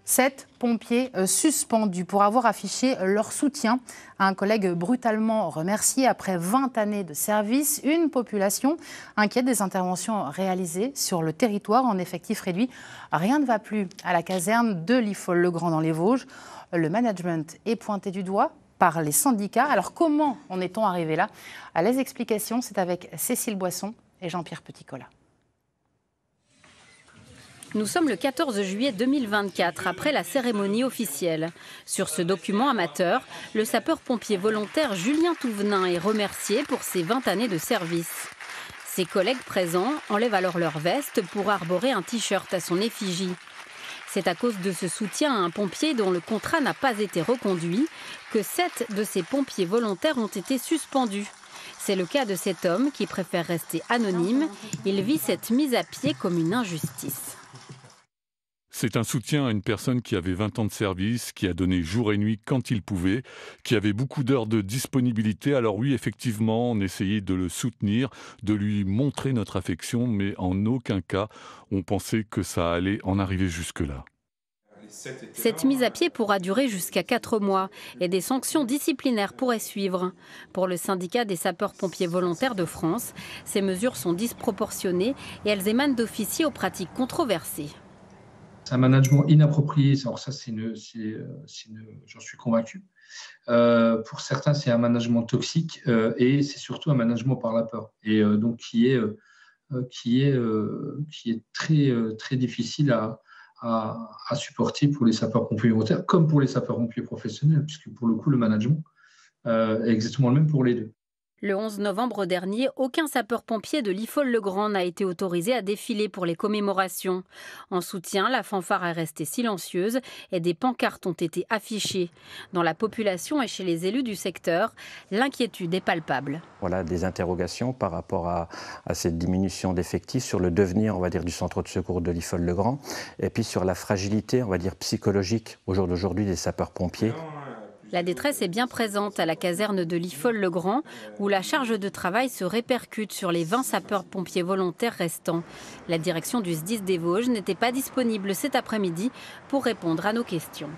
7 pompiers suspendus pour avoir affiché leur soutien à un collègue brutalement remercié après 20 années de service. Une population inquiète des interventions réalisées sur le territoire en effectif réduit. Rien ne va plus à la caserne de l'Ifol-le-Grand dans les Vosges. Le management est pointé du doigt par les syndicats. Alors comment en est-on arrivé là? Les explications, c'est avec Cécile Boisson et Jean-Pierre Petit-Collat. Nous sommes le 14 juillet 2024, après la cérémonie officielle. Sur ce document amateur, le sapeur-pompier volontaire Julien Touvenin est remercié pour ses 20 années de service. Ses collègues présents enlèvent alors leur veste pour arborer un t-shirt à son effigie. C'est à cause de ce soutien à un pompier dont le contrat n'a pas été reconduit que 7 de ces pompiers volontaires ont été suspendus. C'est le cas de cet homme qui préfère rester anonyme. Il vit cette mise à pied comme une injustice. C'est un soutien à une personne qui avait 20 ans de service, qui a donné jour et nuit quand il pouvait, qui avait beaucoup d'heures de disponibilité. Alors oui, effectivement, on essayait de le soutenir, de lui montrer notre affection, mais en aucun cas, on pensait que ça allait en arriver jusque-là. Cette mise à pied pourra durer jusqu'à 4 mois et des sanctions disciplinaires pourraient suivre. Pour le syndicat des sapeurs-pompiers volontaires de France, ces mesures sont disproportionnées et elles émanent d'officiers aux pratiques controversées. C'est un management inapproprié, alors ça, j'en suis convaincu. Pour certains, c'est un management toxique et c'est surtout un management par la peur. Et donc qui est très, très difficile à supporter pour les sapeurs-pompiers volontaires, comme pour les sapeurs-pompiers professionnels, puisque pour le coup, le management est exactement le même pour les deux. Le 11 novembre dernier, aucun sapeur-pompier de l'Ifol-le-Grand n'a été autorisé à défiler pour les commémorations. En soutien, la fanfare est restée silencieuse et des pancartes ont été affichées. Dans la population et chez les élus du secteur, l'inquiétude est palpable. Voilà des interrogations par rapport à cette diminution d'effectifs, sur le devenir, on va dire, du centre de secours de l'Ifol-le-Grand, et puis sur la fragilité, on va dire, psychologique au jour d'aujourd'hui des sapeurs-pompiers. La détresse est bien présente à la caserne de l'Ifol-le-Grand, où la charge de travail se répercute sur les 20 sapeurs-pompiers volontaires restants. La direction du SDIS des Vosges n'était pas disponible cet après-midi pour répondre à nos questions.